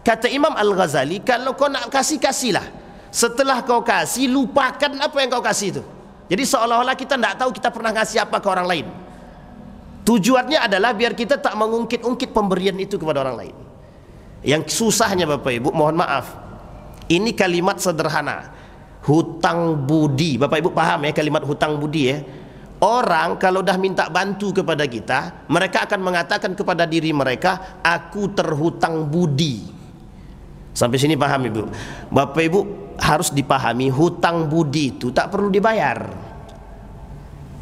Kata Imam Al-Ghazali, kalau kau nak kasih, kasihlah. Setelah kau kasih, lupakan apa yang kau kasih itu. Jadi seolah-olah kita tidak tahu kita pernah ngasih apa ke orang lain. Tujuannya adalah biar kita tak mengungkit-ungkit pemberian itu kepada orang lain. Yang susahnya Bapak Ibu, mohon maaf, ini kalimat sederhana, hutang budi. Bapak Ibu paham ya kalimat hutang budi ya? Orang kalau dah minta bantu kepada kita, mereka akan mengatakan kepada diri mereka, aku terhutang budi. Sampai sini paham Ibu? Bapak Ibu harus dipahami, hutang budi itu tak perlu dibayar.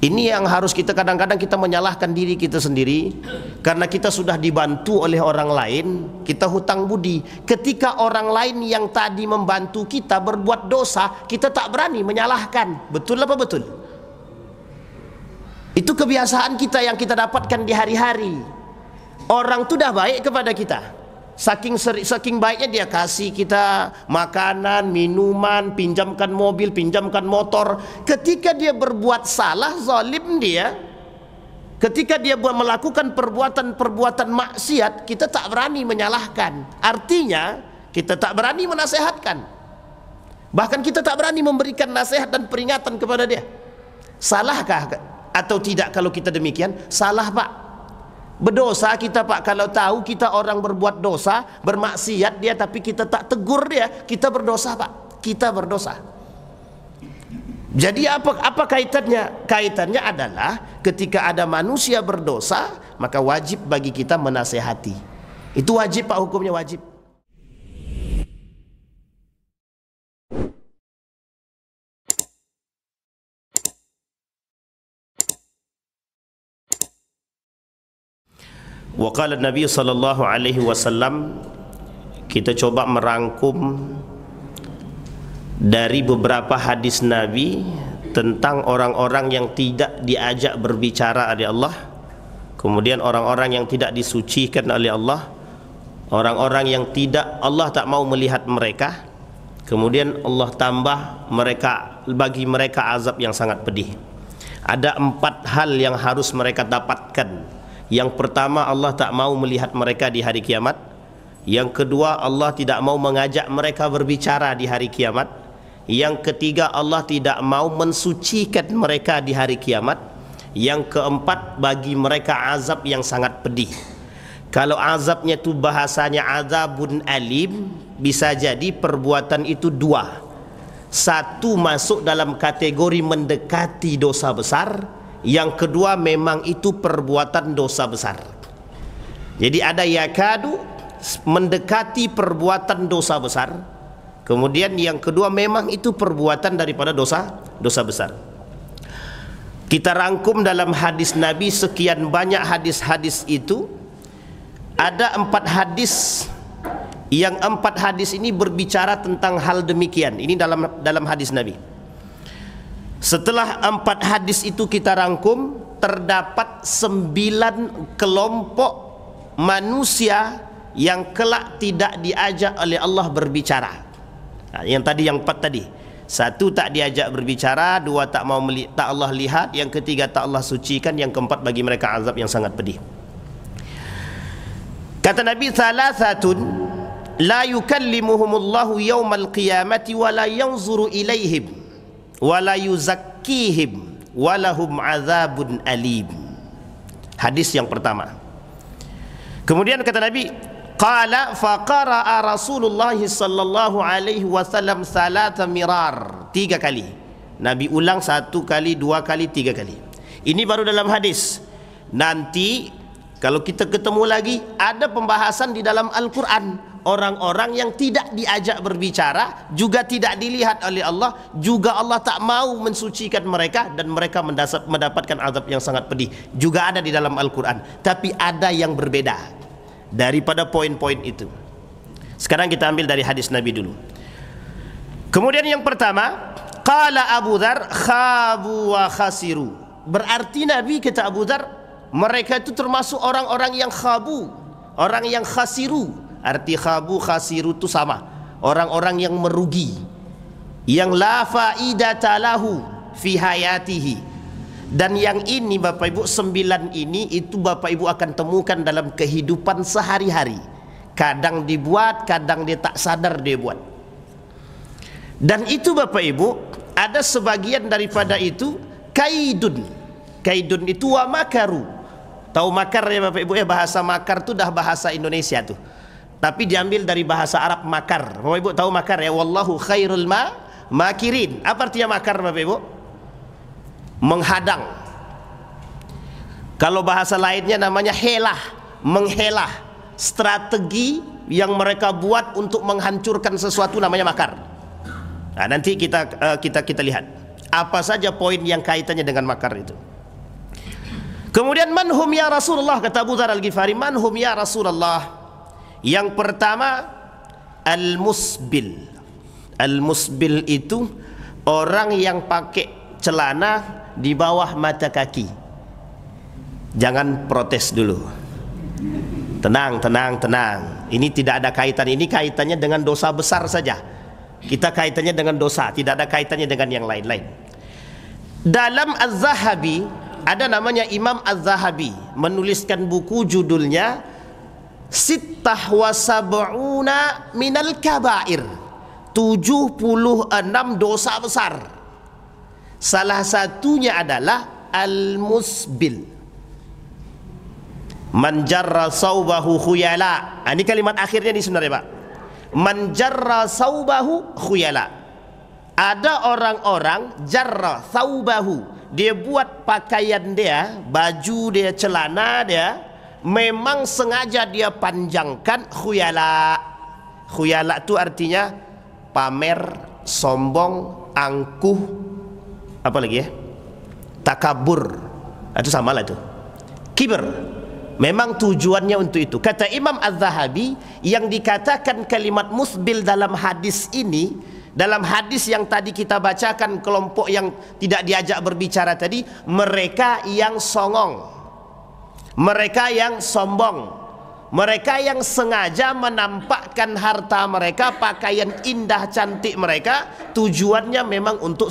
Ini yang harus kita, kadang-kadang kita menyalahkan diri kita sendiri karena kita sudah dibantu oleh orang lain, kita hutang budi. Ketika orang lain yang tadi membantu kita berbuat dosa, kita tak berani menyalahkan. Betul apa betul? Itu kebiasaan kita yang kita dapatkan di hari-hari. Orang itu dah baik kepada kita, saking baiknya dia kasih kita makanan, minuman, pinjamkan mobil, pinjamkan motor. Ketika dia berbuat salah, zalim dia, ketika dia melakukan perbuatan maksiat, kita tak berani menyalahkan. Artinya kita tak berani menasehatkan, bahkan kita tak berani memberikan nasihat dan peringatan kepada dia. Salahkah atau tidak kalau kita demikian? Salah Pak, berdosa kita Pak. Kalau tahu kita orang berbuat dosa, bermaksiat dia, tapi kita tak tegur dia, kita berdosa Pak, kita berdosa. Jadi apa kaitannya? Kaitannya adalah ketika ada manusia berdosa, maka wajib bagi kita menasehati. Itu wajib Pak, hukumnya wajib. Wa qala Nabi sallallahu alaihi wasallam, kita coba merangkum dari beberapa hadis Nabi tentang orang-orang yang tidak diajak berbicara oleh Allah, kemudian orang-orang yang tidak disucikan oleh Allah, orang-orang yang tidak, Allah tak mau melihat mereka, kemudian Allah tambah mereka, bagi mereka azab yang sangat pedih. Ada 4 hal yang harus mereka dapatkan. Yang pertama, Allah tak mau melihat mereka di hari kiamat. Yang kedua, Allah tidak mau mengajak mereka berbicara di hari kiamat. Yang ketiga, Allah tidak mau mensucikan mereka di hari kiamat. Yang keempat, bagi mereka azab yang sangat pedih. Kalau azabnya itu bahasanya azabun alim, bisa jadi perbuatan itu 2. Satu masuk dalam kategori mendekati dosa besar, yang kedua memang itu perbuatan dosa besar. Jadi ada yakadu, mendekati perbuatan dosa besar, kemudian yang kedua memang itu perbuatan daripada dosa besar. Kita rangkum dalam hadis Nabi, sekian banyak hadis-hadis itu, ada 4 hadis, yang 4 hadis ini berbicara tentang hal demikian. Ini dalam hadis Nabi. Setelah 4 hadis itu kita rangkum, terdapat 9 kelompok manusia yang kelak tidak diajak oleh Allah berbicara. Nah, yang tadi, yang 4 tadi, 1 tak diajak berbicara, 2 tak mau tak Allah lihat, yang ketiga tak Allah sucikan, yang keempat bagi mereka azab yang sangat pedih. Kata Nabi, salasatun la yukallimuhumullahu yawmal qiyamati wa la yanzuru ilaihim wala yuzakkihim walahum azabun alim. Hadis yang pertama. Kemudian kata Nabi, qala faqara'a Rasulullah sallallahu alaihi wasallam salata mirar, 3 kali. Nabi ulang 1 kali, 2 kali, 3 kali. Ini baru dalam hadis. Nanti kalau kita ketemu lagi, ada pembahasan di dalam Al-Quran. Orang-orang yang tidak diajak berbicara, juga tidak dilihat oleh Allah, juga Allah tak mau mensucikan mereka, dan mereka mendapatkan azab yang sangat pedih, juga ada di dalam Al-Quran. Tapi ada yang berbeda daripada poin-poin itu. Sekarang kita ambil dari hadis Nabi dulu. Kemudian yang pertama, qala Abu Dzar khabu wa khasiru. Berarti Nabi, kata Abu Dzar, mereka itu termasuk orang-orang yang khabu, orang yang khasiru. Arti khabu khasiru itu sama, orang-orang yang merugi, yang la faidata lahu fi hayatihi. Dan yang ini Bapak Ibu, 9 ini itu Bapak Ibu akan temukan dalam kehidupan sehari-hari. Kadang dibuat, kadang dia tak sadar dia buat. Dan itu Bapak Ibu, ada sebagian daripada itu kaidun. Kaidun itu wa makaru. Tahu makar ya Bapak Ibu ya? Bahasa makar itu dah bahasa Indonesia tuh, tapi diambil dari bahasa Arab makar. Bapak Ibu tahu makar ya? Wallahu khairul makirin. Apa artinya makar Bapak Ibu? Menghadang. Kalau bahasa lainnya namanya helah, menghelah. Strategi yang mereka buat untuk menghancurkan sesuatu namanya makar. Nah, nanti kita lihat apa saja poin yang kaitannya dengan makar itu. Kemudian manhum ya Rasulullah, kata Abu Dzar Al-Ghifari, manhum ya Rasulullah. Yang pertama al-musbil. Al-musbil itu orang yang pakai celana di bawah mata kaki. Jangan protes dulu. Tenang. Ini tidak ada kaitan, ini kaitannya dengan dosa besar saja. Kita kaitannya dengan dosa, tidak ada kaitannya dengan yang lain-lain. Dalam Az-Zahabi, ada namanya Imam Az-Zahabi, menuliskan buku judulnya Sittah wa Sab'una Minal Kabair, 76 dosa besar. Salah satunya adalah Al-Musbil. Man jarra saubahu khuyala. Ini kalimat akhirnya di sebenarnya Pak. Man jarra saubahu khuyala. Ada orang-orang jarra saubahu, dia buat pakaian dia, baju dia, celana dia, memang sengaja dia panjangkan khuyala. Khuyala itu artinya pamer, sombong, angkuh, apa lagi ya? Takabur. Itu sama lah itu. Kiber. Memang tujuannya untuk itu. Kata Imam Az-Zahabi, yang dikatakan kalimat musbil dalam hadis ini, dalam hadis yang tadi kita bacakan, kelompok yang tidak diajak berbicara tadi, mereka yang songong, mereka yang sombong, mereka yang sengaja menampakkan harta mereka, pakaian indah cantik mereka, tujuannya memang untuk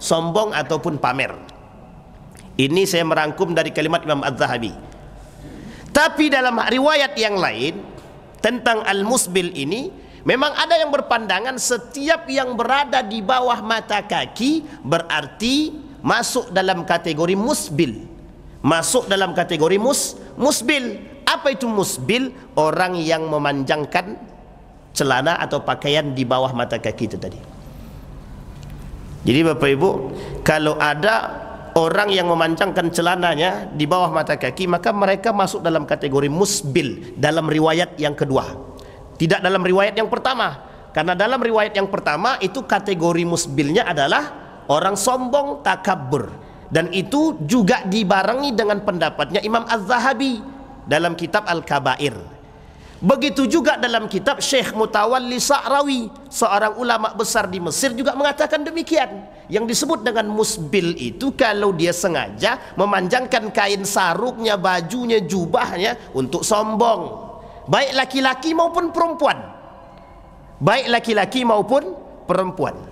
sombong ataupun pamer. Ini saya merangkum dari kalimat Imam Az-Zahabi. Tapi dalam riwayat yang lain tentang al-musbil ini, memang ada yang berpandangan setiap yang berada di bawah mata kaki berarti masuk dalam kategori musbil. Masuk dalam kategori musbil. Apa itu musbil? Orang yang memanjangkan celana atau pakaian di bawah mata kaki itu tadi. Jadi Bapak Ibu, kalau ada orang yang memanjangkan celananya di bawah mata kaki, maka mereka masuk dalam kategori musbil dalam riwayat yang kedua, tidak dalam riwayat yang pertama. Karena dalam riwayat yang pertama itu kategori musbilnya adalah orang sombong, takabur, dan itu juga dibarengi dengan pendapatnya Imam Az-Zahabi dalam kitab Al-Kabair. Begitu juga dalam kitab Syekh Mutawalli Sa'rawi, seorang ulama besar di Mesir, juga mengatakan demikian. Yang disebut dengan musbil itu kalau dia sengaja memanjangkan kain sarungnya, bajunya, jubahnya untuk sombong, baik laki-laki maupun perempuan. Baik laki-laki maupun perempuan.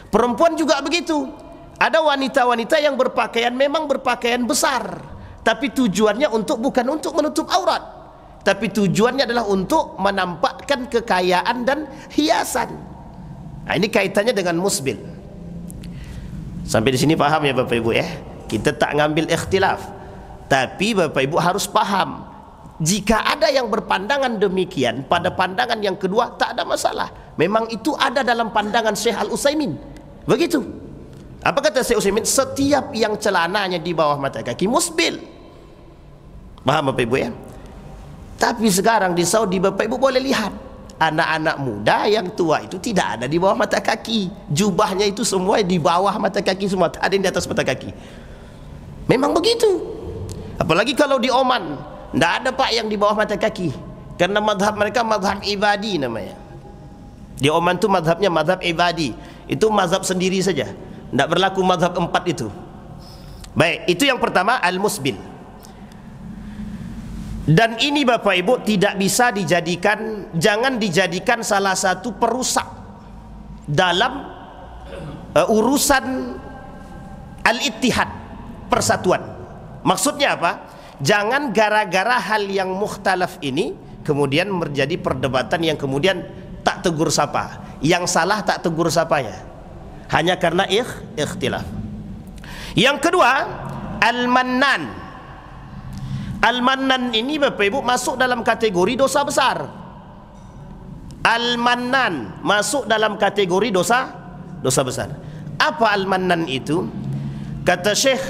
Perempuan juga begitu. Ada wanita-wanita yang berpakaian, memang berpakaian besar, tapi tujuannya bukan untuk menutup aurat, tapi tujuannya adalah untuk menampakkan kekayaan dan hiasan. Nah, ini kaitannya dengan musbil. Sampai di sini paham ya Bapak Ibu ya? Kita tak ngambil ikhtilaf, tapi Bapak Ibu harus paham, jika ada yang berpandangan demikian, pada pandangan yang kedua tak ada masalah. Memang itu ada dalam pandangan Syekh Al-Utsaimin. Begitu. Apa kata Syekh Utsaimin? Setiap yang celananya di bawah mata kaki musbil. Paham Bapak Ibu ya? Tapi sekarang di Saudi Bapak Ibu boleh lihat, anak-anak muda yang tua itu tidak ada di bawah mata kaki. Jubahnya itu semua di bawah mata kaki semua, tak ada yang di atas mata kaki. Memang begitu. Apalagi kalau di Oman, tidak ada Pak yang di bawah mata kaki, karena madhab mereka madhab ibadi namanya. Di Oman itu madhabnya madhab ibadi, itu madhab sendiri saja, tidak berlaku madhab empat itu. Baik, itu yang pertama, al-musbil. Dan ini Bapak Ibu tidak bisa dijadikan, jangan dijadikan salah satu perusak dalam urusan al-ittihad, persatuan. Maksudnya apa? Jangan gara-gara hal yang mukhtalaf ini kemudian menjadi perdebatan yang kemudian tak tegur sapa. Yang salah tak tegur sapanya, hanya karena ikhtilaf. Yang kedua, al-mannan. Al-mannan ini Bapak Ibu masuk dalam kategori dosa besar. Al-mannan masuk dalam kategori dosa besar. Apa al-mannan itu? Kata Syekh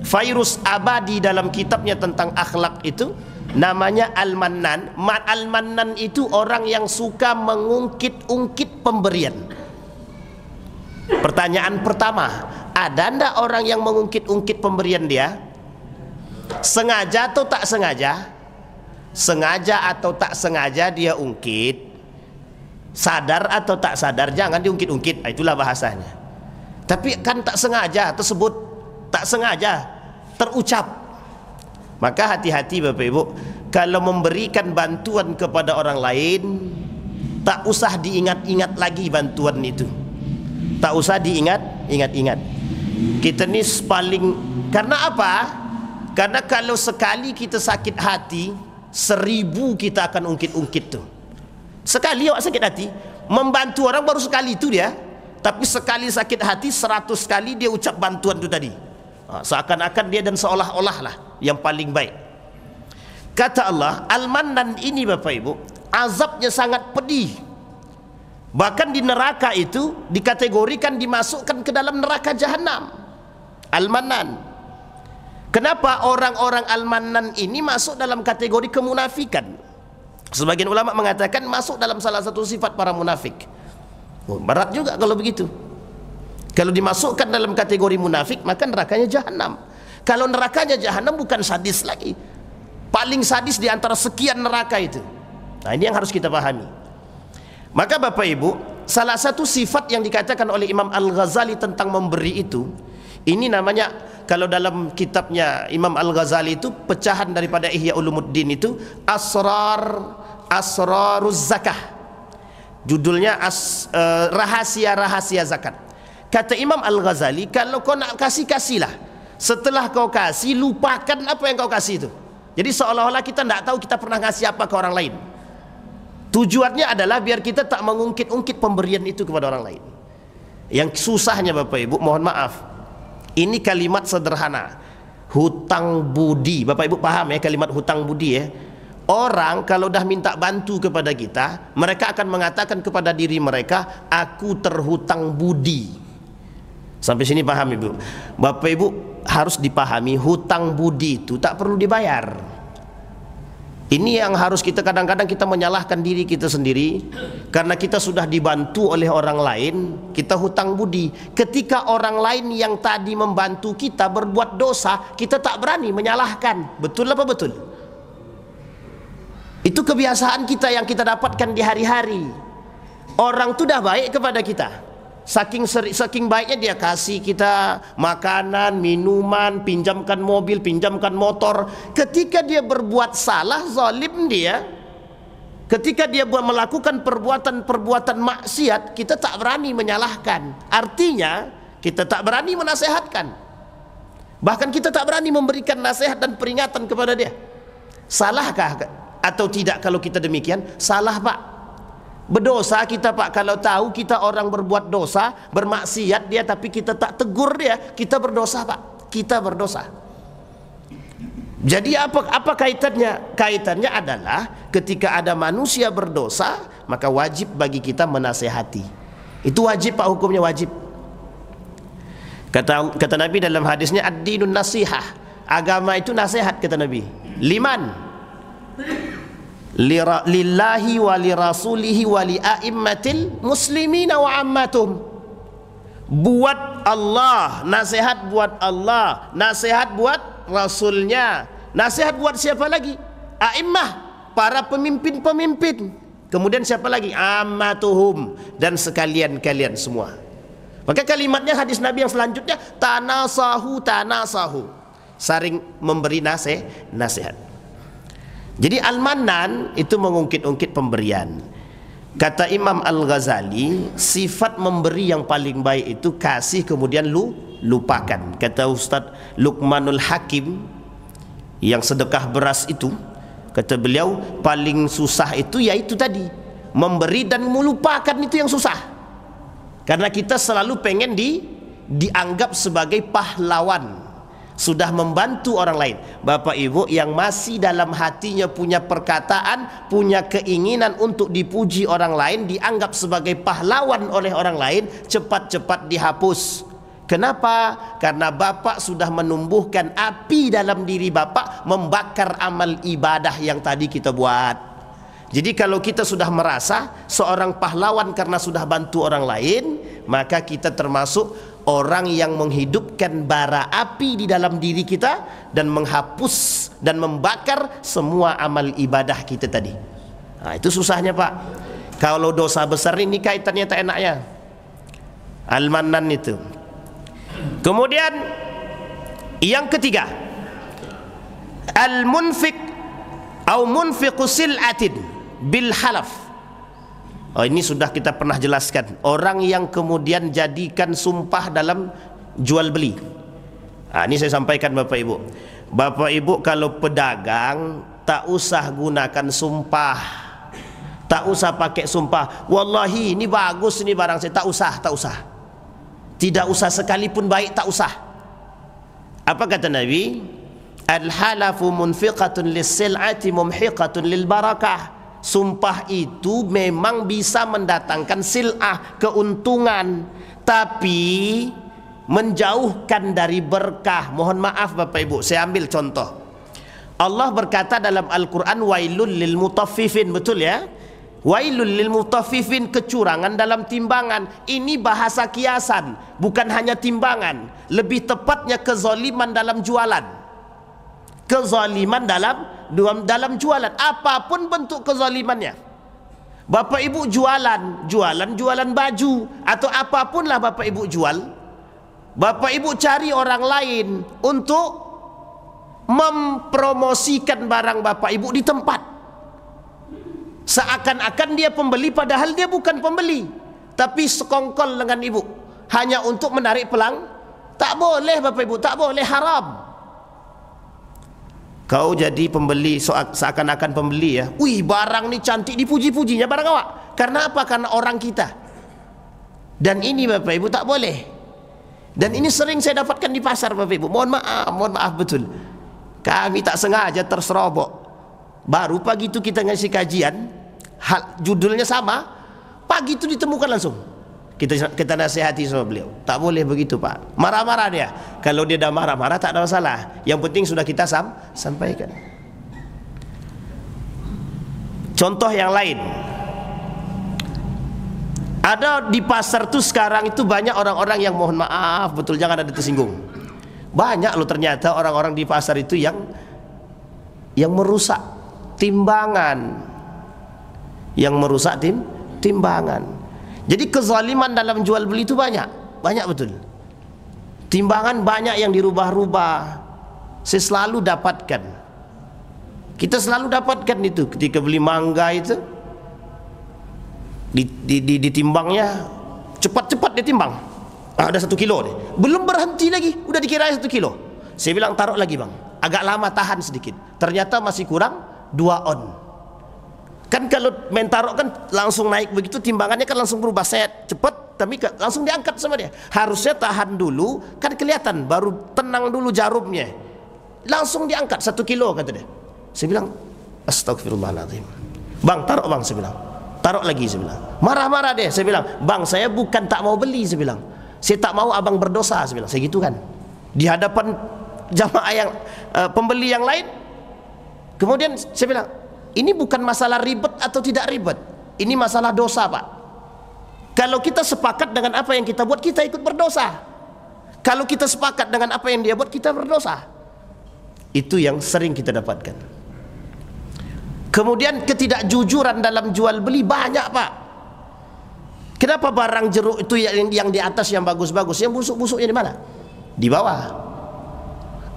Fairuz Abadi dalam kitabnya tentang akhlak itu, namanya al-mannan. Al-mannan itu orang yang suka mengungkit-ungkit pemberian. Pertanyaan pertama, ada ndak orang yang mengungkit-ungkit pemberian dia? Sengaja atau tak sengaja? Sengaja atau tak sengaja dia ungkit. Sadar atau tak sadar, jangan diungkit-ungkit. Itulah bahasanya. Tapi kan tak sengaja tersebut, tak sengaja terucap. Maka hati-hati Bapak Ibu, kalau memberikan bantuan kepada orang lain, tak usah diingat-ingat lagi bantuan itu. Tak usah diingat-ingat. Kita ni paling, karena apa? Karena kalau sekali kita sakit hati, 1000 kita akan ungkit-ungkit tu. Sekali awak sakit hati, membantu orang baru sekali itu dia. Tapi sekali sakit hati 100 kali dia ucap bantuan tu tadi. Seakan-akan dia dan seolah-olah lah yang paling baik. Kata Allah, al-mannan ini Bapak Ibu, azabnya sangat pedih. Bahkan di neraka itu dikategorikan dimasukkan ke dalam neraka jahanam. Al-mannan. Kenapa orang-orang al-mannan ini masuk dalam kategori kemunafikan? Sebagian ulama mengatakan masuk dalam salah satu sifat para munafik. Berat juga kalau begitu. Kalau dimasukkan dalam kategori munafik, maka nerakanya jahanam. Kalau nerakanya jahanam bukan sadis lagi, paling sadis di antara sekian neraka itu. Nah, ini yang harus kita pahami. Maka Bapak Ibu, salah satu sifat yang dikatakan oleh Imam Al-Ghazali tentang memberi itu, ini namanya, kalau dalam kitabnya Imam Al-Ghazali itu, pecahan daripada Ihya Ulumuddin itu, Asraruz Zakah. Judulnya rahasia-rahasia zakat. Kata Imam Al-Ghazali, kalau kau nak kasih, kasihlah. Setelah kau kasih, lupakan apa yang kau kasih itu. Jadi seolah-olah kita tidak tahu kita pernah ngasih apa ke orang lain. Tujuannya adalah biar kita tak mengungkit-ungkit pemberian itu kepada orang lain. Yang susahnya Bapak Ibu, mohon maaf, ini kalimat sederhana, hutang budi. Bapak Ibu paham ya kalimat hutang budi ya? Orang kalau dah minta bantu kepada kita, mereka akan mengatakan kepada diri mereka, aku terhutang budi. Sampai sini paham Ibu? Bapak Ibu harus dipahami, hutang budi itu tak perlu dibayar. Ini yang harus kita, kadang-kadang kita menyalahkan diri kita sendiri, karena kita sudah dibantu oleh orang lain, kita hutang budi. Ketika orang lain yang tadi membantu kita berbuat dosa, kita tak berani menyalahkan. Betul apa betul? Itu kebiasaan kita yang kita dapatkan di hari-hari. Orang itu dah baik kepada kita, saking baiknya dia kasih kita makanan, minuman, pinjamkan mobil, pinjamkan motor. Ketika dia berbuat salah, zalim dia, ketika dia melakukan perbuatan maksiat, kita tak berani menyalahkan. Artinya kita tak berani menasehatkan, bahkan kita tak berani memberikan nasihat dan peringatan kepada dia. Salahkah atau tidak kalau kita demikian? Salah Pak, berdosa kita Pak. Kalau tahu kita orang berbuat dosa, bermaksiat dia, tapi kita tak tegur dia, kita berdosa Pak, kita berdosa. Jadi apa kaitannya? Kaitannya adalah ketika ada manusia berdosa, maka wajib bagi kita menasehati. Itu wajib Pak, hukumnya wajib. Kata Nabi dalam hadisnya, ad-dinun nasihah, agama itu nasihat, kata Nabi. Liman? Lillahi wa li rasulihi wa li a'immatil muslimina wa ammatum. Buat Allah, nasihat buat Allah, nasihat buat Rasulnya, nasihat buat siapa lagi? A'immah, para pemimpin-pemimpin. Kemudian siapa lagi? Ammatuhum, dan sekalian-kalian semua. Maka kalimatnya hadis Nabi yang selanjutnya, tanasahu, saring memberi nasihat. Jadi al-mannan itu mengungkit-ungkit pemberian. Kata Imam Al-Ghazali, sifat memberi yang paling baik itu kasih kemudian lupakan. Kata Ustaz Luqmanul Hakim, yang sedekah beras itu, Kata beliau, paling susah itu yaitu tadi, memberi dan melupakan itu yang susah. Karena kita selalu pengen dianggap sebagai pahlawan, sudah membantu orang lain. Bapak Ibu yang masih dalam hatinya punya perkataan, punya keinginan untuk dipuji orang lain, dianggap sebagai pahlawan oleh orang lain, cepat-cepat dihapus. Kenapa? Karena Bapak sudah menumbuhkan api dalam diri Bapak, membakar amal ibadah yang tadi kita buat. Jadi kalau kita sudah merasa seorang pahlawan karena sudah bantu orang lain, maka kita termasuk orang yang menghidupkan bara api di dalam diri kita dan menghapus dan membakar semua amal ibadah kita tadi. Nah, itu susahnya Pak. Kalau dosa besar ini kaitannya tak enaknya. Al-Mannan itu. Kemudian yang ketiga, al-munfiq atau munfiqu sil'atin bil halaf. Oh, ini sudah kita pernah jelaskan. Orang yang kemudian jadikan sumpah dalam jual beli. Nah, ini saya sampaikan Bapak Ibu. Bapak Ibu kalau pedagang tak usah gunakan sumpah, tak usah pakai sumpah. Wallahi ini bagus ini barang saya, tak usah. Tidak usah sekalipun baik, tak usah. Apa kata Nabi? Al-halafu munfiqatun lis-sil'ati mumhiqatun lil-barakah. Sumpah itu memang bisa mendatangkan sil'ah, keuntungan, tapi menjauhkan dari berkah. Mohon maaf Bapak Ibu, saya ambil contoh. Allah berkata dalam Al-Quran, wailul lil mutaffifin, betul ya? Wailul lil mutaffifin, kecurangan dalam timbangan. Ini bahasa kiasan, bukan hanya timbangan. Lebih tepatnya kezaliman dalam jualan. Kezaliman dalam jualan, apapun bentuk kezalimannya. Bapak Ibu jualan baju atau apapun lah Bapak Ibu jual. Bapak Ibu cari orang lain untuk mempromosikan barang Bapak Ibu di tempat. Seakan-akan dia pembeli, padahal dia bukan pembeli, tapi sekongkol dengan ibu hanya untuk menarik pelang. Tak boleh Bapak Ibu, tak boleh, haram. Kau jadi pembeli seakan-akan pembeli ya. Wih, barang ni cantik, dipuji-pujinya barang awak. Karena apa? Karena orang kita. Dan ini Bapak Ibu tak boleh. Dan ini sering saya dapatkan di pasar Bapak Ibu. Mohon maaf betul. Kami tak sengaja terserobok. Baru pagi itu kita ngasih kajian, judulnya sama, pagi itu ditemukan langsung. Kita nasihati sama beliau, tak boleh begitu Pak. Marah-marah dia. Kalau dia dah marah-marah tak ada masalah. Yang penting sudah kita sampaikan. Contoh yang lain, ada di pasar tuh sekarang itu banyak orang-orang yang mohon maaf betul, jangan ada tersinggung. Banyak loh ternyata orang-orang di pasar itu yang merusak timbangan, timbangan. Jadi kezaliman dalam jual beli itu banyak betul. Timbangan banyak yang dirubah-rubah. Saya selalu dapatkan. Kita selalu dapatkan itu ketika beli mangga itu. Ditimbangnya cepat-cepat dia timbang. Ada 1 kilo deh. Belum berhenti lagi, udah dikira 1 kilo. Saya bilang taruh lagi bang, agak lama, tahan sedikit. Ternyata masih kurang 2 on. Kan kalau main taruh kan langsung naik begitu, timbangannya kan langsung berubah, set cepat, tapi langsung diangkat sama dia. Harusnya tahan dulu, kan kelihatan, baru tenang dulu jarumnya, langsung diangkat 1 kilo kata dia. Saya bilang astagfirullahaladzim. Bang taruh bang, saya bilang. Taruh lagi, saya bilang. Marah-marah dia, saya bilang, bang saya bukan tak mau beli, saya bilang. Saya tak mau abang berdosa, saya bilang. Saya gitu kan di hadapan jamaah yang pembeli yang lain. Kemudian saya bilang, ini bukan masalah ribet atau tidak ribet, ini masalah dosa Pak. Kalau kita sepakat dengan apa yang kita buat, kita ikut berdosa. Kalau kita sepakat dengan apa yang dia buat, kita berdosa. Itu yang sering kita dapatkan. Kemudian ketidakjujuran dalam jual beli banyak Pak. Kenapa barang jeruk itu yang di atas yang bagus-bagus, yang busuk-busuknya di mana? Di bawah.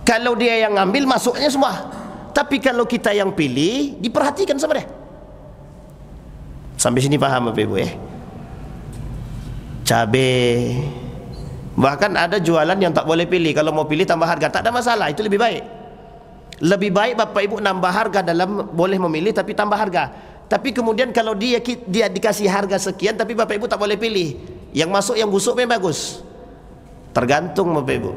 Kalau dia yang ngambil, masuknya semua. Tapi kalau kita yang pilih, diperhatikan sama dia. Sampai sini paham Bapak Ibu ya? Cabai, bahkan ada jualan yang tak boleh pilih. Kalau mau pilih tambah harga, tak ada masalah, itu lebih baik. Lebih baik Bapak Ibu nambah harga dalam boleh memilih tapi tambah harga. Tapi kemudian kalau dia dikasih harga sekian tapi Bapak Ibu tak boleh pilih. Yang masuk yang busuk memang bagus. Tergantung Bapak Ibu.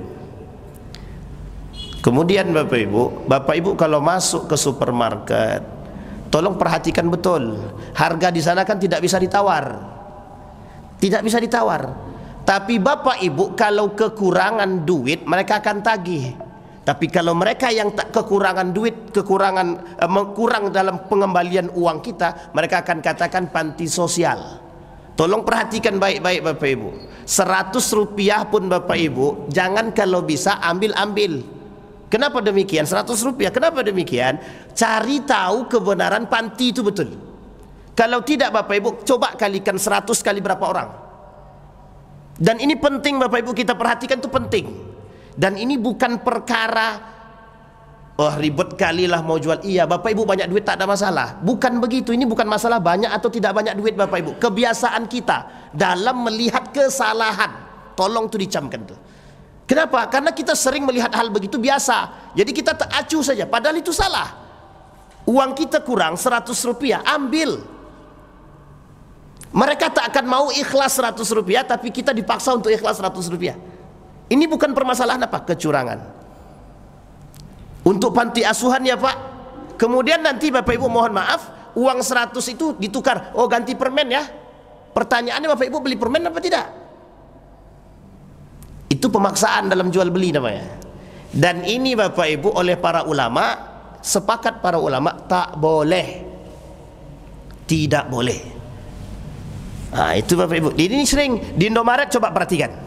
Kemudian Bapak Ibu kalau masuk ke supermarket, tolong perhatikan betul. Harga di sana kan tidak bisa ditawar. Tidak bisa ditawar. Tapi Bapak Ibu kalau kekurangan duit, mereka akan tagih. Tapi kalau mereka yang tak kekurangan duit, kurang dalam pengembalian uang kita, mereka akan katakan panti sosial. Tolong perhatikan baik-baik Bapak Ibu. 100 rupiah pun Bapak Ibu, jangan kalau bisa ambil-ambil. Kenapa demikian? 100 rupiah. Kenapa demikian? Cari tahu kebenaran panti itu betul. Kalau tidak Bapak Ibu, coba kalikan 100 kali berapa orang. Dan ini penting Bapak Ibu kita perhatikan, itu penting. Dan ini bukan perkara ribet kali lah mau jual. Iya Bapak Ibu banyak duit tak ada masalah. Bukan begitu. Ini bukan masalah banyak atau tidak banyak duit Bapak Ibu. Kebiasaan kita dalam melihat kesalahan, tolong tuh dicamkan tuh. Kenapa? Karena kita sering melihat hal begitu biasa. Jadi kita tak acuh saja. Padahal itu salah. Uang kita kurang 100 rupiah, ambil. Mereka tak akan mau ikhlas 100 rupiah, tapi kita dipaksa untuk ikhlas 100 rupiah. Ini bukan permasalahan apa? Kecurangan. Untuk panti asuhan ya Pak. Kemudian nanti Bapak Ibu mohon maaf, uang 100 itu ditukar. Oh ganti permen ya. Pertanyaannya Bapak Ibu beli permen apa tidak? Itu pemaksaan dalam jual beli namanya. Dan ini Bapak Ibu oleh para ulama, sepakat para ulama tak boleh. Tidak boleh. Nah, itu Bapak Ibu. Ini sering di Indomaret, coba perhatikan.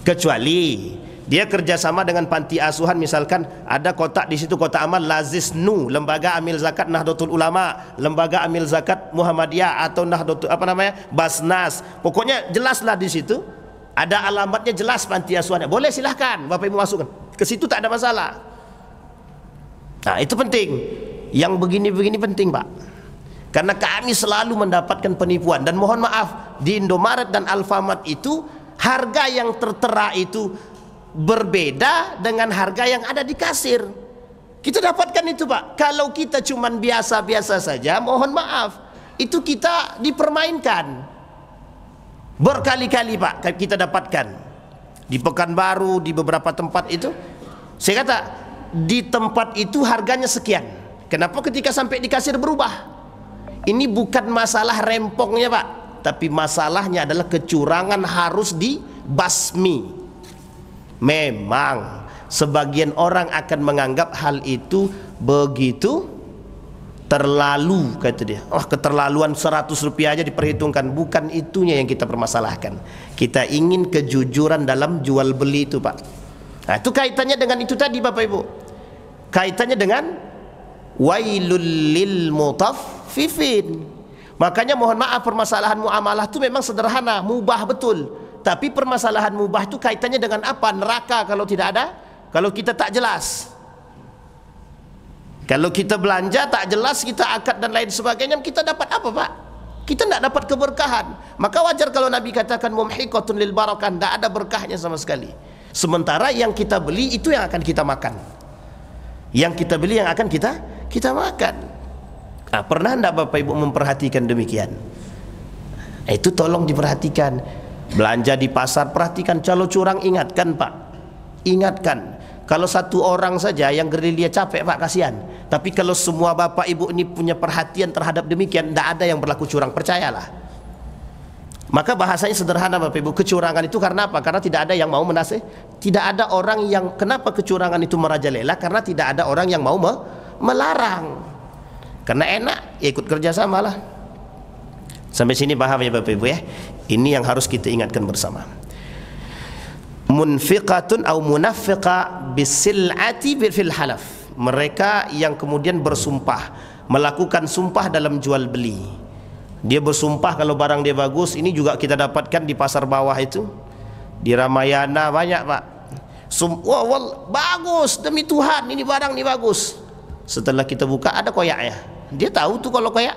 Kecuali dia kerjasama dengan panti asuhan, misalkan ada kotak di situ, kotak amal Lazisnu, Lembaga Amil Zakat Nahdlatul Ulama, Lembaga Amil Zakat Muhammadiyah atau Nahdlatul Basnas. Pokoknya jelaslah di situ. Ada alamatnya jelas panti asuhannya. Boleh silahkan Bapak Ibu masukkan. Ke situ tak ada masalah. Nah itu penting. Yang begini-begini penting Pak. Karena kami selalu mendapatkan penipuan. Dan mohon maaf, di Indomaret dan Alfamart itu harga yang tertera itu berbeda dengan harga yang ada di kasir. Kita dapatkan itu Pak. Kalau kita cuman biasa-biasa saja, mohon maaf, itu kita dipermainkan. Berkali-kali Pak kita dapatkan di Pekanbaru, di beberapa tempat itu. Saya kata di tempat itu harganya sekian. Kenapa ketika sampai di kasir berubah? Ini bukan masalah rempongnya Pak, tapi masalahnya adalah kecurangan harus dibasmi. Memang sebagian orang akan menganggap hal itu begitu terlalu, kata dia. Oh keterlaluan 100 rupiah aja diperhitungkan. Bukan itunya yang kita permasalahkan. Kita ingin kejujuran dalam jual beli itu Pak. Nah itu kaitannya dengan itu tadi Bapak Ibu. Kaitannya dengan wailul lil mutaffifin. Makanya mohon maaf, permasalahan muamalah itu memang sederhana, mubah betul. Tapi permasalahan mubah itu kaitannya dengan apa? Neraka kalau tidak ada, kalau kita tak jelas. Kalau kita belanja tak jelas, kita akad dan lain sebagainya, kita dapat apa Pak? Kita tidak dapat keberkahan. Maka wajar kalau Nabi katakan mumhiqatun lil barakah, tidak ada berkahnya sama sekali. Sementara yang kita beli itu yang akan kita makan. Yang kita beli yang akan kita makan. Nah, pernah tidak Bapak Ibu memperhatikan demikian? Itu tolong diperhatikan. Belanja di pasar, perhatikan. Kalau curang ingatkan Pak. Ingatkan. Kalau satu orang saja yang gerilya capek Pak, kasihan. Tapi kalau semua Bapak Ibu ini punya perhatian terhadap demikian, tidak ada yang berlaku curang, percayalah. Maka bahasanya sederhana Bapak Ibu, kecurangan itu karena apa? Karena tidak ada yang mau menasih. Tidak ada orang yang, kenapa kecurangan itu merajalela? Karena tidak ada orang yang mau melarang. Karena enak, ya ikut kerjasama lah. Sampai sini paham ya Bapak Ibu ya? Ini yang harus kita ingatkan bersama. Munfiqatun au munafiqa bisil'ati fil halaf. Mereka yang kemudian bersumpah, melakukan sumpah dalam jual beli. Dia bersumpah kalau barang dia bagus. Ini juga kita dapatkan di pasar bawah itu, di Ramayana banyak Pak. Bagus demi Tuhan, ini barang ini bagus. Setelah kita buka ada koyaknya. Dia tahu tuh kalau koyak,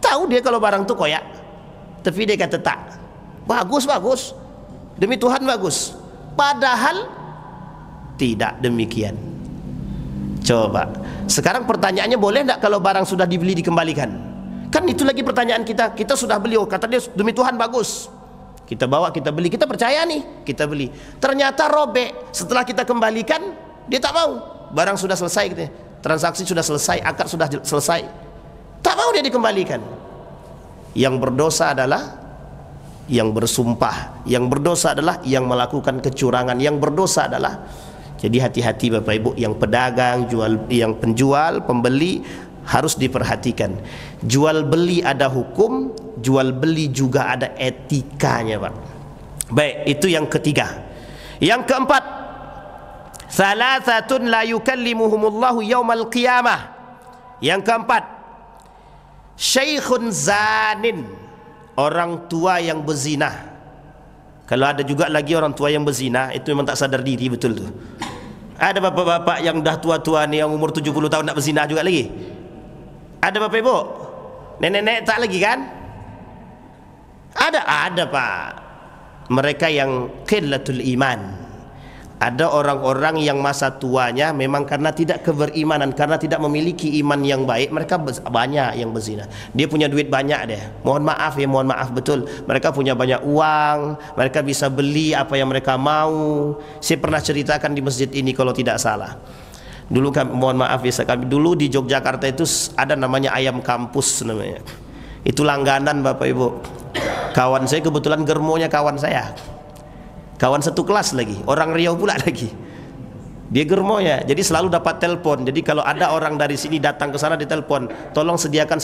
tahu dia kalau barang tuh koyak, tapi dia kata tak, bagus demi Tuhan bagus. Padahal tidak demikian. Coba. Sekarang pertanyaannya, boleh tidak kalau barang sudah dibeli dikembalikan? Kan itu lagi pertanyaan kita. Kita sudah beli, oh kata dia demi Tuhan bagus. Kita bawa, kita beli, kita percaya nih, kita beli. Ternyata robek. Setelah kita kembalikan, dia tak mau. Barang sudah selesai, gitu. Transaksi sudah selesai, akad sudah selesai. Tak mau dia dikembalikan. Yang berdosa adalah yang bersumpah. Yang berdosa adalah yang melakukan kecurangan. Yang berdosa adalah, jadi hati-hati Bapak Ibu, yang pedagang, yang penjual, pembeli harus diperhatikan. Jual beli ada hukum, jual beli juga ada etikanya, Pak. Baik, itu yang ketiga. Yang keempat, salasatun la yukallimuhumullahu yaumal qiyamah. Yang keempat, syaikhun zanin, orang tua yang berzina. Kalau ada juga lagi orang tua yang berzina, itu memang tak sadar diri, betul tuh. Ada bapak-bapak yang dah tua-tua nih, yang umur 70 tahun nak berzina juga lagi. Ada Bapak Ibu? Nenek-nenek tak lagi kan? Ada Pak. Mereka yang qillatul iman. Ada orang-orang yang masa tuanya memang karena tidak keberimanan, karena tidak memiliki iman yang baik, mereka banyak yang berzina. Dia punya duit banyak deh. Mohon maaf ya, mohon maaf betul. Mereka punya banyak uang, mereka bisa beli apa yang mereka mau. Saya pernah ceritakan di masjid ini kalau tidak salah. Dulu kami, mohon maaf ya, kami dulu di Yogyakarta itu ada namanya ayam kampus namanya. Itu langganan Bapak Ibu. Kawan saya kebetulan germonya kawan saya. Kawan satu kelas lagi, orang Riau pula lagi. Dia germonya, jadi selalu dapat telepon. Jadi kalau ada orang dari sini datang ke sana ditelepon, tolong sediakan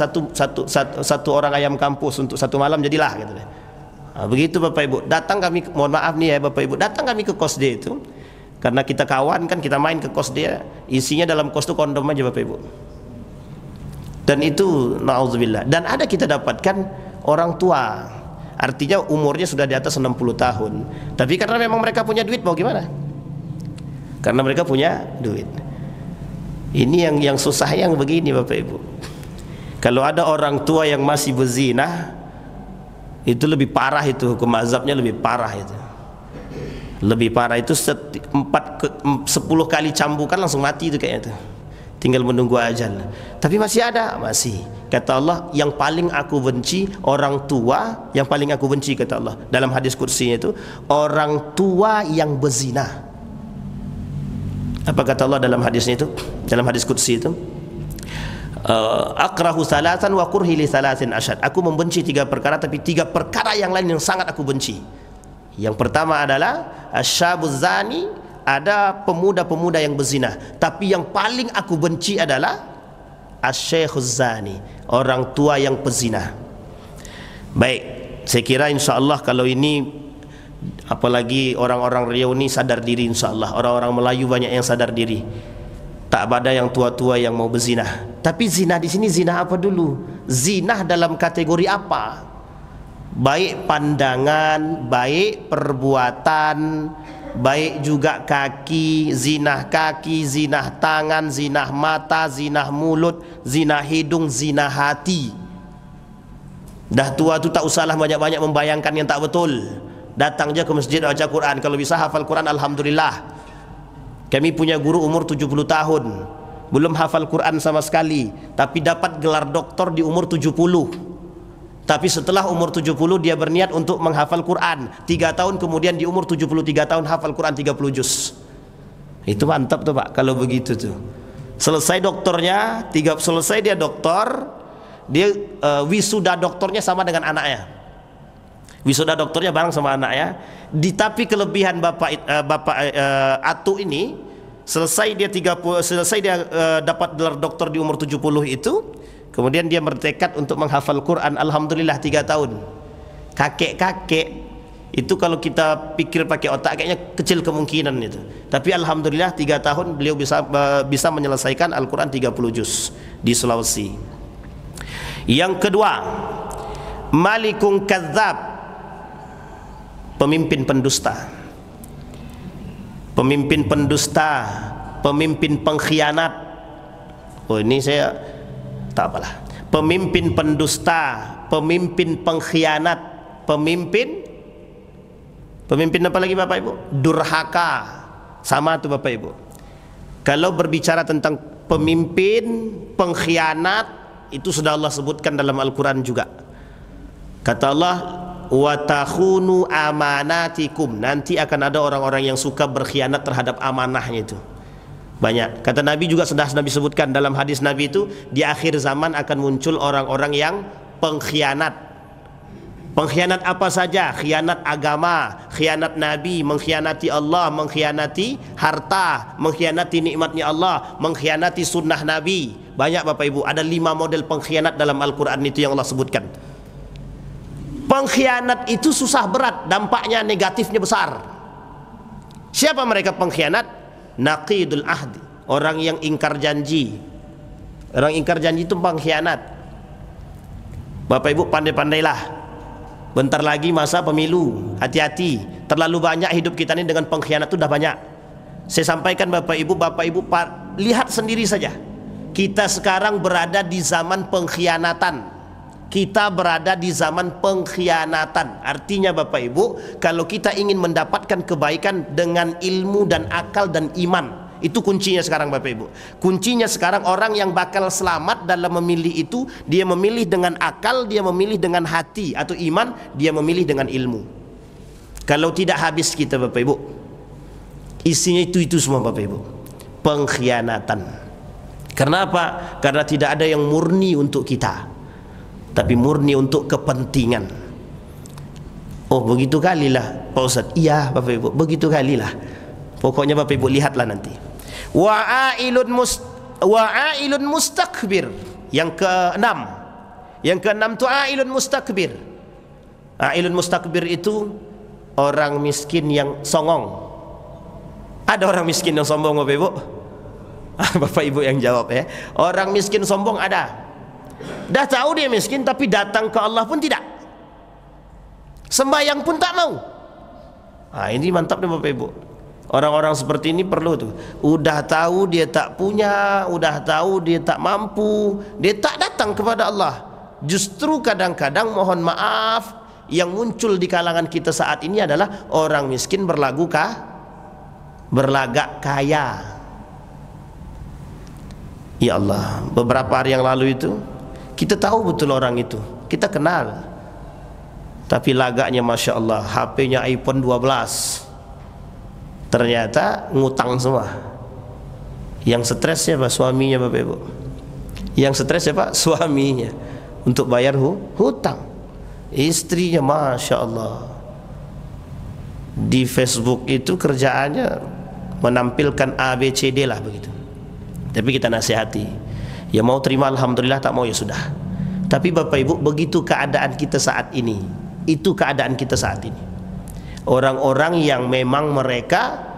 satu orang ayam kampus untuk satu malam, jadilah gitu. Nah, begitu Bapak Ibu. Datang kami, mohon maaf nih ya Bapak Ibu, datang kami ke kos dia itu. Karena kita kawan kan, kita main ke kos dia, isinya dalam kos itu kondom aja Bapak Ibu. Dan itu na'udzubillah. Dan ada kita dapatkan orang tua, artinya umurnya sudah di atas 60 tahun, tapi karena memang mereka punya duit, mau gimana? Karena mereka punya duit. Ini yang susah yang begini Bapak Ibu. Kalau ada orang tua yang masih berzina, itu lebih parah, itu hukum azabnya lebih parah itu. Lebih parah itu 10 kali cambukan langsung mati itu kayaknya tuh. Tinggal menunggu ajal. Tapi masih ada, masih. Kata Allah, yang paling aku benci orang tua, yang paling aku benci kata Allah dalam hadis kursinya itu, orang tua yang berzina. Apa kata Allah dalam hadisnya itu? Dalam hadis kursi itu, akrahu salasan wa kurhi li salasin asyad. Aku membenci 3 perkara, tapi 3 perkara yang lain yang sangat aku benci. Yang pertama adalah asyabuz zani, ada pemuda-pemuda yang berzina. Tapi yang paling aku benci adalah asyaikhuz zani, orang tua yang pezina. Baik, saya kira insya-Allah kalau ini, apalagi orang-orang Riau ini sadar diri, insya-Allah orang-orang Melayu banyak yang sadar diri. Tak ada yang tua-tua yang mau berzina. Tapi zina di sini zina apa dulu? Zina dalam kategori apa? Baik pandangan, baik perbuatan, baik juga kaki, zinah tangan, zinah mata, zinah mulut, zinah hidung, zinah hati. Dah tua tu tak usahlah banyak-banyak membayangkan yang tak betul. Datang je ke masjid baca Quran. Kalau bisa hafal Quran, alhamdulillah. Kami punya guru umur 70 tahun, belum hafal Quran sama sekali, tapi dapat gelar doktor di umur 70. Tapi setelah umur 70 dia berniat untuk menghafal Quran. 3 tahun kemudian di umur 73 tahun hafal Quran 30 juz. Itu mantap tuh Pak kalau begitu tuh. Selesai doktornya, selesai dia doktor, dia wisuda doktornya sama dengan anaknya. Wisuda doktornya bareng sama anaknya. Tapi kelebihan Bapak Atu ini, selesai dia dapat gelar doktor di umur 70 itu. Kemudian dia bertekad untuk menghafal Quran, alhamdulillah 3 tahun. Kakek-kakek itu kalau kita pikir pakai otak kayaknya kecil kemungkinan itu. Tapi alhamdulillah 3 tahun beliau bisa menyelesaikan Al-Quran 30 juz di Sulawesi. Yang kedua, malikun kadzab, pemimpin pendusta. Pemimpin pendusta, pemimpin pengkhianat. Oh ini saya tak apalah. Pemimpin pendusta, pemimpin pengkhianat, pemimpin apa lagi Bapak Ibu? Durhaka. Sama tuh Bapak Ibu. Kalau berbicara tentang pemimpin pengkhianat, itu sudah Allah sebutkan dalam Al-Quran juga. Kata Allah, wa takhunu amanatikum, nanti akan ada orang-orang yang suka berkhianat terhadap amanahnya itu. Banyak. Kata Nabi juga sudah Nabi sebutkan dalam hadis Nabi itu, di akhir zaman akan muncul orang-orang yang pengkhianat. Pengkhianat apa saja? Khianat agama, khianat Nabi, mengkhianati Allah, mengkhianati harta, mengkhianati nikmatnya Allah, mengkhianati sunnah Nabi. Banyak Bapak Ibu, ada 5 model pengkhianat dalam Al-Quran itu yang Allah sebutkan. Pengkhianat itu susah berat, dampaknya negatifnya besar. Siapa mereka pengkhianat? Naqidul ahdi, orang yang ingkar janji. Orang ingkar janji itu pengkhianat. Bapak Ibu pandai-pandailah, bentar lagi masa pemilu, hati-hati. Terlalu banyak hidup kita ini dengan pengkhianat itu dah banyak. Saya sampaikan Bapak Ibu lihat sendiri saja. Kita sekarang berada di zaman pengkhianatan. Kita berada di zaman pengkhianatan. Artinya Bapak Ibu, kalau kita ingin mendapatkan kebaikan dengan ilmu dan akal dan iman, itu kuncinya sekarang Bapak Ibu. Kuncinya sekarang orang yang bakal selamat dalam memilih itu, dia memilih dengan akal, dia memilih dengan hati atau iman, dia memilih dengan ilmu. Kalau tidak habis kita Bapak Ibu. Isinya itu semua Bapak Ibu. Pengkhianatan. Karena apa? Karena tidak ada yang murni untuk kita, tapi murni untuk kepentingan. Oh begitu kalilah Pak Ustaz. Iya Bapak Ibu, begitu kalilah. Pokoknya Bapak Ibu lihatlah nanti. Wa'ailun mustakbir. Yang keenam tu ailun mustakbir. Ailun mustakbir itu orang miskin yang songong. Ada orang miskin yang sombong Bapak Ibu? Bapak Ibu yang jawab ya. Orang miskin sombong ada. Dah tahu dia miskin tapi datang ke Allah pun tidak. Sembahyang pun tak mau. Ini mantap deh Bapak Ibu. Orang-orang seperti ini perlu tuh. Udah tahu dia tak punya, udah tahu dia tak mampu, dia tak datang kepada Allah. Justru kadang-kadang mohon maaf, yang muncul di kalangan kita saat ini adalah orang miskin berlagak kaya. Ya Allah, beberapa hari yang lalu itu kita tahu betul orang itu, kita kenal. Tapi lagaknya Masya Allah, HP-nya iPhone 12. Ternyata ngutang semua. Yang stres siapa? Suaminya Bapak Ibu. Yang stres siapa? Suaminya, untuk bayar hutang. Istrinya Masya Allah, di Facebook itu kerjaannya menampilkan ABCD lah begitu. Tapi kita nasihati, ya mau terima Alhamdulillah, tak mau ya sudah. Tapi Bapak Ibu, begitu keadaan kita saat ini. Itu keadaan kita saat ini. Orang-orang yang memang mereka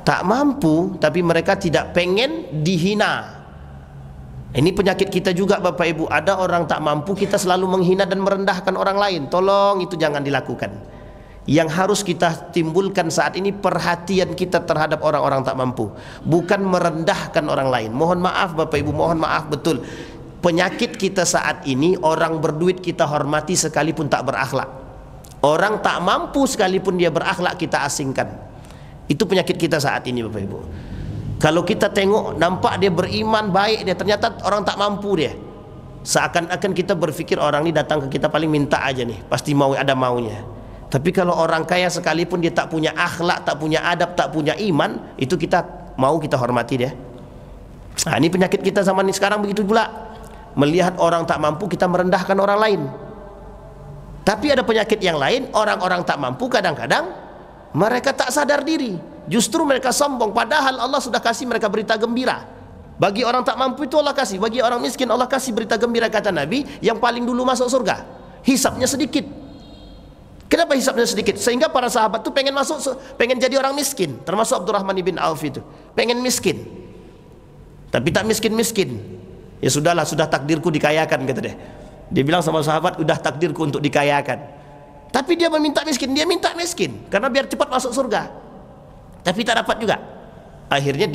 tak mampu, tapi mereka tidak pengen dihina. Ini penyakit kita juga Bapak Ibu. Ada orang tak mampu, kita selalu menghina dan merendahkan orang lain. Tolong itu jangan dilakukan. Yang harus kita timbulkan saat ini perhatian kita terhadap orang-orang tak mampu, bukan merendahkan orang lain. Mohon maaf Bapak Ibu, mohon maaf betul. Penyakit kita saat ini, orang berduit kita hormati sekalipun tak berakhlak. Orang tak mampu sekalipun dia berakhlak kita asingkan. Itu penyakit kita saat ini Bapak Ibu. Kalau kita tengok nampak dia beriman baik, dia ternyata orang tak mampu dia. Seakan-akan kita berpikir orang ini datang ke kita paling minta aja nih, pasti mau, ada maunya. Tapi kalau orang kaya sekalipun dia tak punya akhlak, tak punya adab, tak punya iman, itu kita mau, kita hormati dia. Ini penyakit kita zaman ini sekarang begitu pula. Melihat orang tak mampu kita merendahkan orang lain. Tapi ada penyakit yang lain, orang-orang tak mampu kadang-kadang mereka tak sadar diri. Justru mereka sombong, padahal Allah sudah kasih mereka berita gembira. Bagi orang tak mampu itu Allah kasih, bagi orang miskin Allah kasih berita gembira. Kata Nabi, yang paling dulu masuk surga hisabnya sedikit. Kenapa hisabnya sedikit? Sehingga para sahabat tuh pengen masuk, pengen jadi orang miskin. Termasuk Abdurrahman bin Auf itu pengen miskin, tapi tak miskin-miskin. Ya sudahlah, sudah takdirku dikayakan, kata dia. Dia bilang sama sahabat, udah takdirku untuk dikayakan. Tapi dia meminta miskin, dia minta miskin karena biar cepat masuk surga. Tapi tak dapat juga. Akhirnya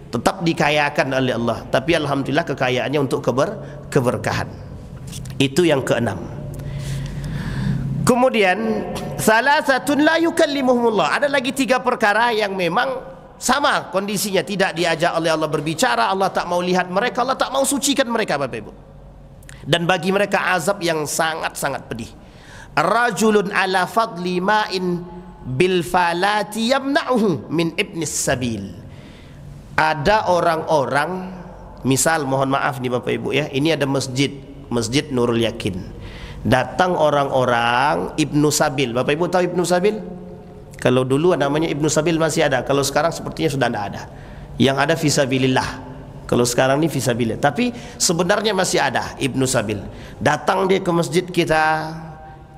tetap dikayakan oleh Allah. Tapi alhamdulillah kekayaannya untuk keberkahan. Itu yang keenam. Kemudian salasatun la yukallimuhumullah. Ada lagi 3 perkara yang memang sama kondisinya, tidak diajak oleh Allah berbicara, Allah tak mau lihat mereka, Allah tak mau sucikan mereka Bapak Ibu. Dan bagi mereka azab yang sangat-sangat pedih. Rajulun ala fadli ma'in bil falati yamna'uhu min ibnis sabil. Ada orang-orang, misal mohon maaf nih Bapak Ibu ya, ini ada masjid Nurul Yakin. Datang orang-orang Ibnu Sabil. Bapak Ibu tahu Ibnu Sabil? Kalau dulu namanya Ibnu Sabil masih ada, kalau sekarang sepertinya sudah tidak ada. Yang ada fisabilillah. Kalau sekarang ini fisabilillah. Tapi sebenarnya masih ada Ibnu Sabil. Datang dia ke masjid kita,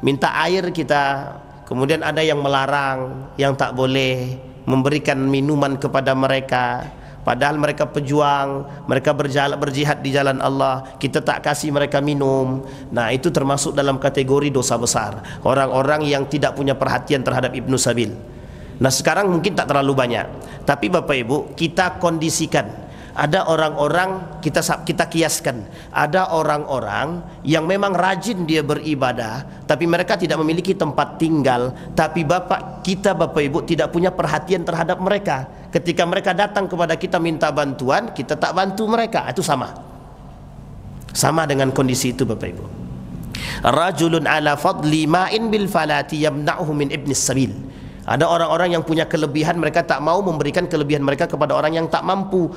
minta air kita. Kemudian ada yang melarang, yang tak boleh memberikan minuman kepada mereka. Padahal mereka pejuang, mereka berjihad di jalan Allah, kita tak kasih mereka minum. Nah, itu termasuk dalam kategori dosa besar. Orang-orang yang tidak punya perhatian terhadap Ibnu Sabil. Nah, sekarang mungkin tak terlalu banyak. Tapi Bapak Ibu, kita kondisikan. Ada orang-orang, kita kiaskan, ada orang-orang yang memang rajin dia beribadah, tapi mereka tidak memiliki tempat tinggal. Tapi Bapak Ibu tidak punya perhatian terhadap mereka. Ketika mereka datang kepada kita minta bantuan, kita tak bantu mereka. Itu sama dengan kondisi itu Bapak Ibu. Rajulun ala fadli ma'in bil falati yamna'uhu min ibnis sabil. Ada orang-orang yang punya kelebihan, mereka tak mau memberikan kelebihan mereka kepada orang yang tak mampu.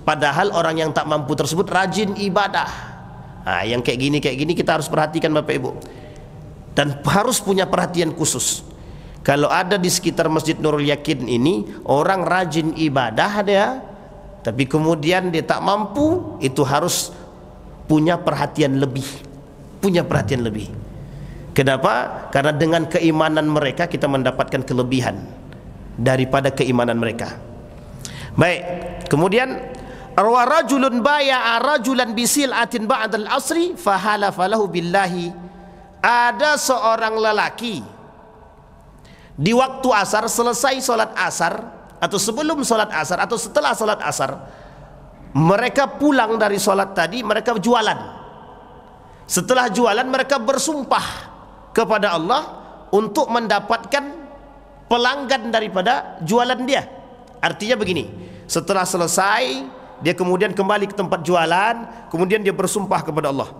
Padahal orang yang tak mampu tersebut rajin ibadah. Nah, yang kayak gini kita harus perhatikan Bapak Ibu. Dan harus punya perhatian khusus. Kalau ada di sekitar Masjid Nurul Yakin ini orang rajin ibadah dia, tapi kemudian dia tak mampu, itu harus punya perhatian lebih. Kenapa? Karena dengan keimanan mereka kita mendapatkan kelebihan daripada keimanan mereka. Baik, kemudian wa rajulun baya'a rajulan bisil'atin ba'dal asri fahalafa lahu billahi. Ada seorang lelaki di waktu asar, selesai solat asar atau sebelum solat asar atau setelah solat asar, mereka pulang dari solat tadi, mereka jualan. Setelah jualan mereka bersumpah kepada Allah untuk mendapatkan pelanggan daripada jualan dia. Artinya begini, setelah selesai dia kemudian kembali ke tempat jualan, kemudian dia bersumpah kepada Allah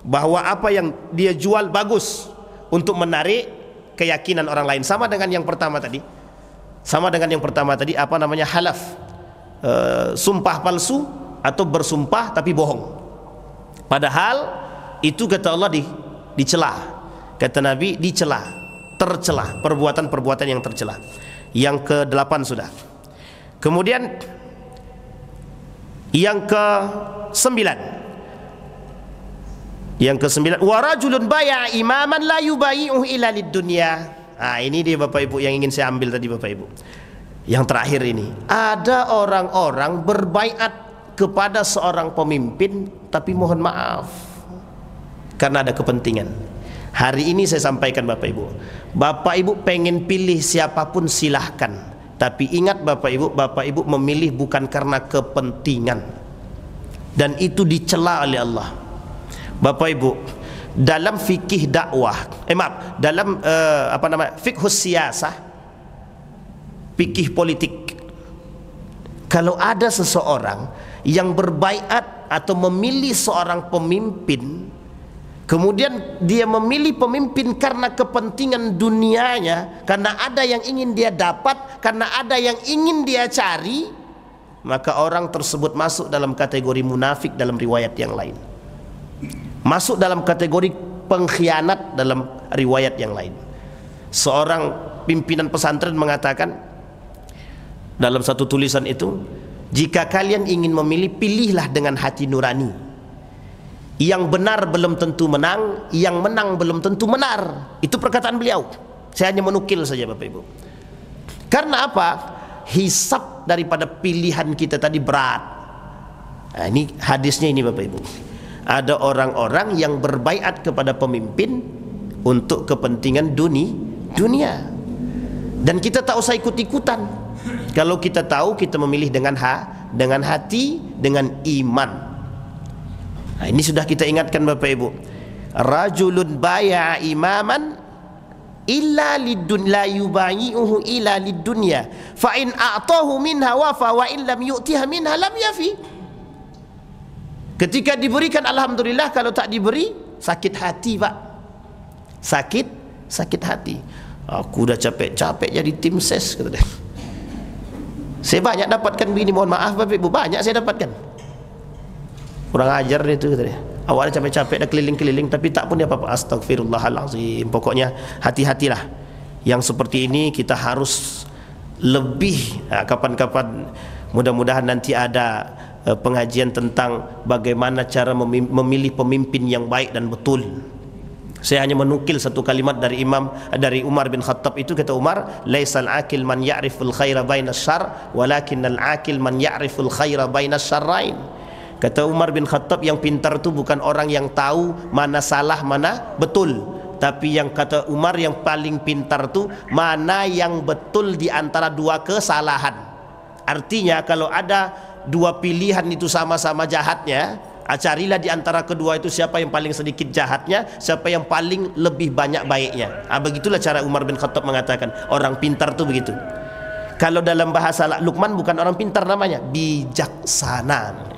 bahwa apa yang dia jual bagus, untuk menarik keyakinan orang lain. Sama dengan yang pertama tadi, apa namanya, halaf, sumpah palsu atau bersumpah tapi bohong. Padahal itu kata Allah dicela. Kata Nabi dicela, tercela, perbuatan-perbuatan yang tercela. Yang ke-8 sudah. Kemudian yang ke-9. Wa rajulun baya'a imaman la yubayi'uhu illa lid-dunya. Ah, ini dia Bapak Ibu yang ingin saya ambil tadi Bapak Ibu. Yang terakhir ini, ada orang-orang berbaiat kepada seorang pemimpin tapi mohon maaf karena ada kepentingan. Hari ini saya sampaikan Bapak Ibu pengen pilih siapapun silahkan, tapi ingat Bapak Ibu memilih bukan karena kepentingan, dan itu dicela oleh Allah. Bapak Ibu, dalam fikih dakwah, dalam fikhus siyasah, fikih politik, kalau ada seseorang yang berbaiat atau memilih seorang pemimpin, kemudian dia memilih pemimpin karena kepentingan dunianya, karena ada yang ingin dia dapat, karena ada yang ingin dia cari, maka orang tersebut masuk dalam kategori munafik dalam riwayat yang lain, masuk dalam kategori pengkhianat dalam riwayat yang lain. Seorang pimpinan pesantren mengatakan dalam satu tulisan itu, jika kalian ingin memilih, pilihlah dengan hati nurani. Yang benar belum tentu menang, yang menang belum tentu benar. Itu perkataan beliau. Saya hanya menukil saja Bapak Ibu. Karena apa? Hisab daripada pilihan kita tadi berat. Nah, ini hadisnya ini Bapak Ibu. Ada orang-orang yang berbaiat kepada pemimpin untuk kepentingan dunia. Dan kita tak usah ikut-ikutan. Kalau kita tahu, kita memilih dengan hati, dengan iman. Nah, ini sudah kita ingatkan Bapak Ibu. Rajulun baya'a imaman illa lidun la yubayi'uhu illa lidunya fa in a'tahu minha wafa wa in lam yu'tiha minha lam yafi. Ketika diberikan alhamdulillah, kalau tak diberi sakit hati Pak, sakit hati. Aku dah capek-capek jadi tim ses, kata dia. Saya banyak dapatkan begini, mohon maaf Bapak Ibu, banyak saya dapatkan. Kurang ajar dia itu, kata dia. Awalnya capek-capek dah keliling-keliling, tapi tak pun dia apa-apa. Astagfirullahalazim. Pokoknya hati-hatilah. Yang seperti ini kita harus lebih. Kapan-kapan mudah-mudahan nanti ada pengajian tentang bagaimana cara memilih pemimpin yang baik dan betul. Saya hanya menukil satu kalimat dari Umar bin Khattab. Itu kata Umar, laisal akil man ya'riful khaira bainas syarr walakinnal akil man ya'riful khaira bainas syarrain. Kata Umar bin Khattab, yang pintar itu bukan orang yang tahu mana salah mana betul, tapi yang kata Umar, yang paling pintar itu mana yang betul di antara dua kesalahan. Artinya kalau ada dua pilihan itu sama-sama jahatnya, carilah di antara kedua itu siapa yang paling sedikit jahatnya, siapa yang paling lebih banyak baiknya. Begitulah cara Umar bin Khattab mengatakan orang pintar itu begitu. Kalau dalam bahasa Luqman bukan orang pintar namanya, bijaksana.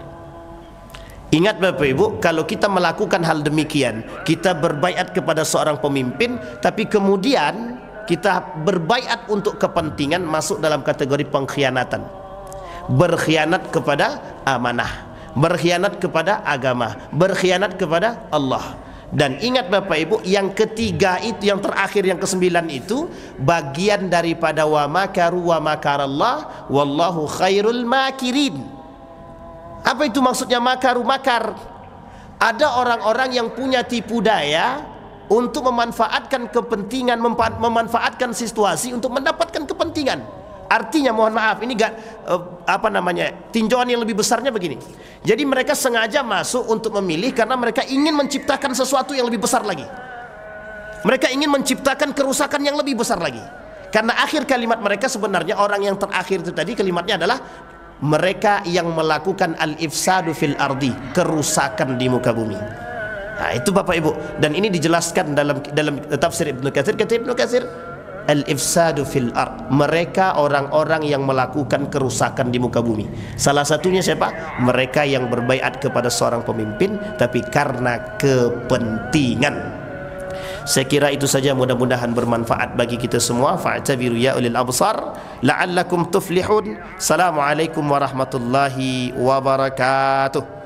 Ingat Bapak Ibu, kalau kita melakukan hal demikian, kita berbaiat kepada seorang pemimpin, tapi kemudian kita berbaiat untuk kepentingan, masuk dalam kategori pengkhianatan. Berkhianat kepada amanah, berkhianat kepada agama, berkhianat kepada Allah. Dan ingat Bapak Ibu, yang ketiga itu, yang terakhir, yang kesembilan itu bagian daripada wa makaru wa makarallah wallahu khairul makirin. Apa itu maksudnya makaru? Makar, ada orang-orang yang punya tipu daya untuk memanfaatkan kepentingan, memanfaatkan situasi untuk mendapatkan kepentingan. Artinya mohon maaf, ini tinjauan yang lebih besarnya begini. Jadi mereka sengaja masuk untuk memilih karena mereka ingin menciptakan sesuatu yang lebih besar lagi. Mereka ingin menciptakan kerusakan yang lebih besar lagi. Karena akhir kalimat mereka sebenarnya, orang yang terakhir itu tadi kalimatnya adalah mereka yang melakukan al-ifsadu fil ardi, kerusakan di muka bumi. Nah, itu Bapak Ibu, dan ini dijelaskan dalam tafsir Ibnu Katsir. Kata Ibnu Katsir, al-ifsadu fil ard, mereka orang-orang yang melakukan kerusakan di muka bumi. Salah satunya siapa? Mereka yang berbaiat kepada seorang pemimpin tapi karena kepentingan. Saya kira itu saja, mudah-mudahan bermanfaat bagi kita semua. Fa'tabiru ya ulil absar la'allakum tuflihun. Assalamualaikum warahmatullahi wabarakatuh.